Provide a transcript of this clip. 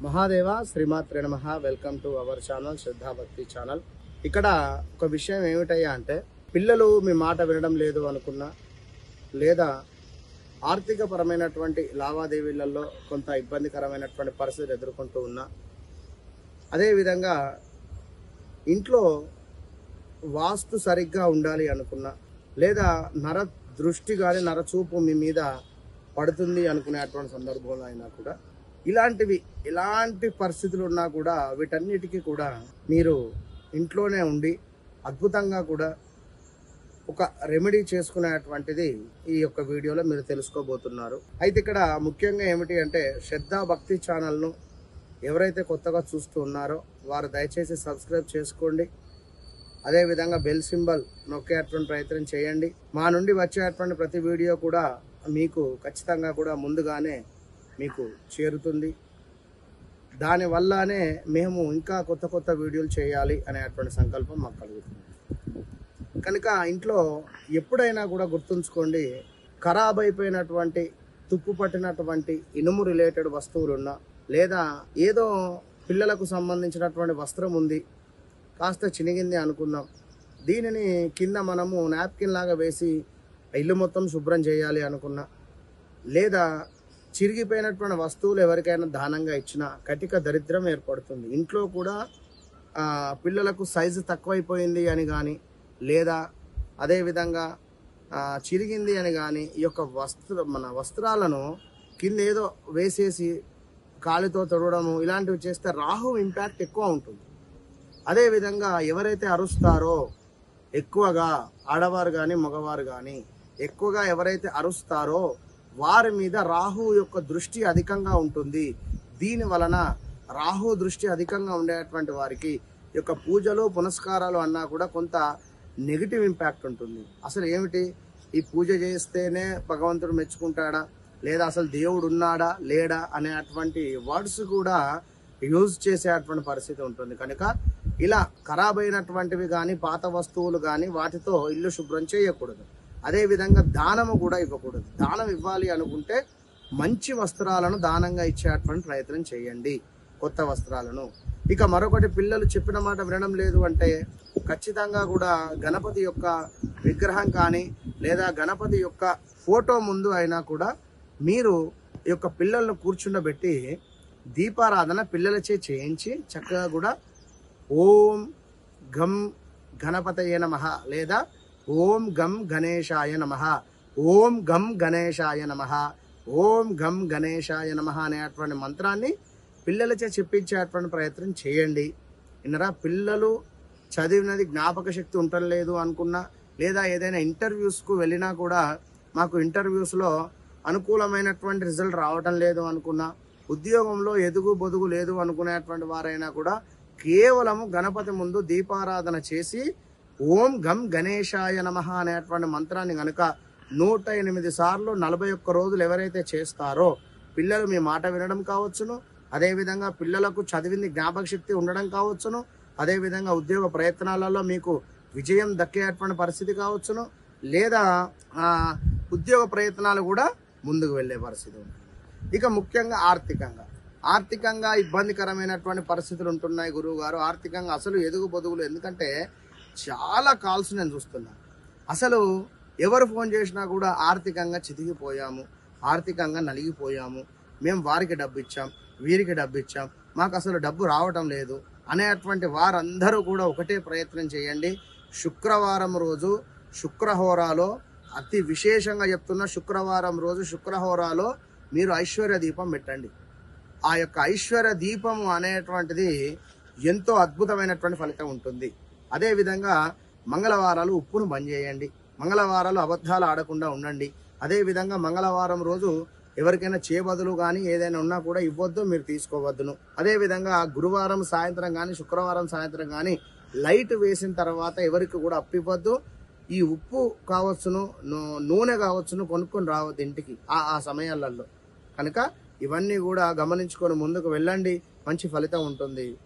మహాదేవ శ్రీమాత్రే నమః. Welcome to our channel శ్రద్ధా భక్తి ఛానల్. ఇక్కడ ఒక విషయం ఏమిటయ్యా అంటే, పిల్లలు మీ మాట వినడం లేదు అనుకున్నా, లేదా ఆర్థిక పరమైనటువంటి లావాదేవీలలో కొంత ఇబ్బందికరమైనటువంటి పరిస్థితులు ఎదుర్కొంటూ ఉన్నా, అదేవిధంగా ఇంట్లో వాస్తు సరిగ్గా ఉండాలి అనుకున్నా, లేదా నర దృష్టి కానీ నరచూపు మీ మీద పడుతుంది అనుకునేటువంటి సందర్భంలో అయినా కూడా, ఎలాంటి పరిస్థితులు ఉన్నా కూడా వీటన్నిటికీ కూడా మీరు ఇంట్లోనే ఉండి అద్భుతంగా కూడా ఒక రెమెడీ చేసుకునేటువంటిది ఈ యొక్క వీడియోలో మీరు తెలుసుకోబోతున్నారు. అయితే ఇక్కడ ముఖ్యంగా ఏమిటి అంటే, శ్రద్ధా భక్తి ఛానల్ను ఎవరైతే కొత్తగా చూస్తూ ఉన్నారో వారు దయచేసి సబ్స్క్రైబ్ చేసుకోండి. అదేవిధంగా బెల్ సింబల్ నొక్కేటువంటి ప్రయత్నం చేయండి. మా నుండి వచ్చేటువంటి ప్రతి వీడియో కూడా మీకు ఖచ్చితంగా కూడా ముందుగానే మీకు చేరుతుంది. దానివల్లనే మేము ఇంకా కొత్త కొత్త వీడియోలు చేయాలి అనేటువంటి సంకల్పం మాకు కలుగుతుంది. కనుక ఇంట్లో ఎప్పుడైనా కూడా గుర్తుంచుకోండి, ఖరాబ్ అయిపోయినటువంటి తుప్పు పట్టినటువంటి ఇనుము రిలేటెడ్ వస్తువులున్నా, లేదా ఏదో పిల్లలకు సంబంధించినటువంటి వస్త్రం ఉంది, కాస్త చినిగింది అనుకుందాం, దీనిని కింద మనము నాప్కిన్ లాగా వేసి ఇల్లు మొత్తం శుభ్రం చేయాలి అనుకున్నా, లేదా చిరిగిపోయినటువంటి వస్తువులు ఎవరికైనా దానంగా ఇచ్చినా కటిక దరిద్రం ఏర్పడుతుంది. ఇంట్లో కూడా పిల్లలకు సైజు తక్కువైపోయింది అని కానీ, లేదా అదేవిధంగా చిరిగింది అని కానీ, ఈ యొక్క వస్త్రాలను కింద ఏదో వేసేసి కాలితో తొడవడము ఇలాంటివి చేస్తే రాహు ఇంపాక్ట్ ఎక్కువ ఉంటుంది. అదేవిధంగా ఎవరైతే అరుస్తారో ఎక్కువగా, ఆడవారు కానీ మగవారు కానీ ఎక్కువగా ఎవరైతే అరుస్తారో వారి మీద రాహు యొక్క దృష్టి అధికంగా ఉంటుంది. దీని వలన రాహు దృష్టి అధికంగా ఉండేటువంటి వారికి యొక్క పూజలు పునస్కారాలు అన్నా కూడా కొంత నెగిటివ్ ఇంపాక్ట్ ఉంటుంది. అసలు ఏమిటి, ఈ పూజ చేస్తేనే భగవంతుడు మెచ్చుకుంటాడా, లేదా అసలు దేవుడు ఉన్నాడా లేడా అనేటువంటి వర్డ్స్ కూడా యూజ్ చేసేటువంటి పరిస్థితి ఉంటుంది. కనుక ఇలా ఖరాబ్ అయినటువంటివి కానీ పాత వస్తువులు కానీ వాటితో ఇల్లు శుభ్రం చేయకూడదు. అదేవిధంగా దానము కూడా ఇవ్వకూడదు. దానం ఇవ్వాలి అనుకుంటే మంచి వస్త్రాలను దానంగా ఇచ్చేటువంటి ప్రయత్నం చేయండి, కొత్త వస్త్రాలను. ఇక మరొకటి, పిల్లలు చెప్పిన మాట వినడం లేదు అంటే ఖచ్చితంగా కూడా గణపతి యొక్క విగ్రహం కానీ, లేదా గణపతి యొక్క ఫోటో ముందు అయినా కూడా మీరు ఈ యొక్క పిల్లలను కూర్చుండబెట్టి దీపారాధన పిల్లలచే చేయించి చక్కగా కూడా ఓం గం గణపతయే నమః, లేదా ఓం గం గణేశాయ నమః, ఓం గం గణేశాయ నమః, ఓం గం గణేశాయ నమః అనేటువంటి మంత్రాన్ని పిల్లలచే చెప్పించేటువంటి ప్రయత్నం చేయండి. ఇన్నరా, పిల్లలు చదివినది జ్ఞాపక శక్తి ఉండలేదు అనుకున్నా, లేదా ఏదైనా ఇంటర్వ్యూస్కు వెళ్ళినా కూడా మాకు ఇంటర్వ్యూస్లో అనుకూలమైనటువంటి రిజల్ట్ రావటం లేదు అనుకున్నా, ఉద్యోగంలో ఎదుగు బొదుగు లేదు అనుకునేటువంటి వారైనా కూడా కేవలము గణపతి ముందు దీపారాధన చేసి ఓం గం గణేశాయ నమః అనేటువంటి మంత్రాన్ని కనుక 108 సార్లు 41 రోజులు ఎవరైతే చేస్తారో పిల్లలు మీ మాట వినడం కావచ్చును, అదేవిధంగా పిల్లలకు చదివింది జ్ఞాపక శక్తి ఉండడం కావచ్చును, అదేవిధంగా ఉద్యోగ ప్రయత్నాలలో మీకు విజయం దక్కేటువంటి పరిస్థితి కావచ్చును, లేదా ఉద్యోగ ప్రయత్నాలు కూడా ముందుకు వెళ్ళే పరిస్థితి ఉంటుంది. ఇక ముఖ్యంగా ఆర్థికంగా ఇబ్బందికరమైనటువంటి పరిస్థితులు ఉంటున్నాయి గురువు గారు. ఆర్థికంగా అసలు ఎదుగు బొదుగులు, ఎందుకంటే చాలా కాల్స్ నేను చూస్తున్నా. అసలు ఎవరు ఫోన్ చేసినా కూడా ఆర్థికంగా చితికిపోయాము, ఆర్థికంగా నలిగిపోయాము, మేము వారికి డబ్బు ఇచ్చాం, వీరికి డబ్బు ఇచ్చాం, మాకు అసలు డబ్బు రావటం లేదు అనేటువంటి వారందరూ కూడా ఒకటే ప్రయత్నం చేయండి. శుక్రవారం రోజు శుక్రహోరాలో, అతి విశేషంగా చెప్తున్న శుక్రవారం రోజు శుక్రహోరాలో మీరు ఐశ్వర్య దీపం పెట్టండి. ఆ యొక్క ఐశ్వర్య దీపము అనేటువంటిది ఎంతో అద్భుతమైనటువంటి ఫలితం ఉంటుంది. అదేవిధంగా మంగళవారాలు ఉప్పును బంద్ చేయండి, మంగళవారాలు అబద్ధాలు ఆడకుండా ఉండండి. అదేవిధంగా మంగళవారం రోజు ఎవరికైనా చేబదులు కానీ ఏదైనా ఉన్నా కూడా ఇవ్వద్దు, మీరు తీసుకోవద్దును. అదేవిధంగా గురువారం సాయంత్రం కానీ శుక్రవారం సాయంత్రం కానీ లైట్ వేసిన తర్వాత ఎవరికి కూడా అప్పివ్వద్దు. ఈ ఉప్పు కావచ్చును, నూనె కావచ్చును కొనుక్కొని రావద్దు ఇంటికి ఆ సమయాలలో. కనుక ఇవన్నీ కూడా గమనించుకొని ముందుకు వెళ్ళండి, మంచి ఫలితం ఉంటుంది.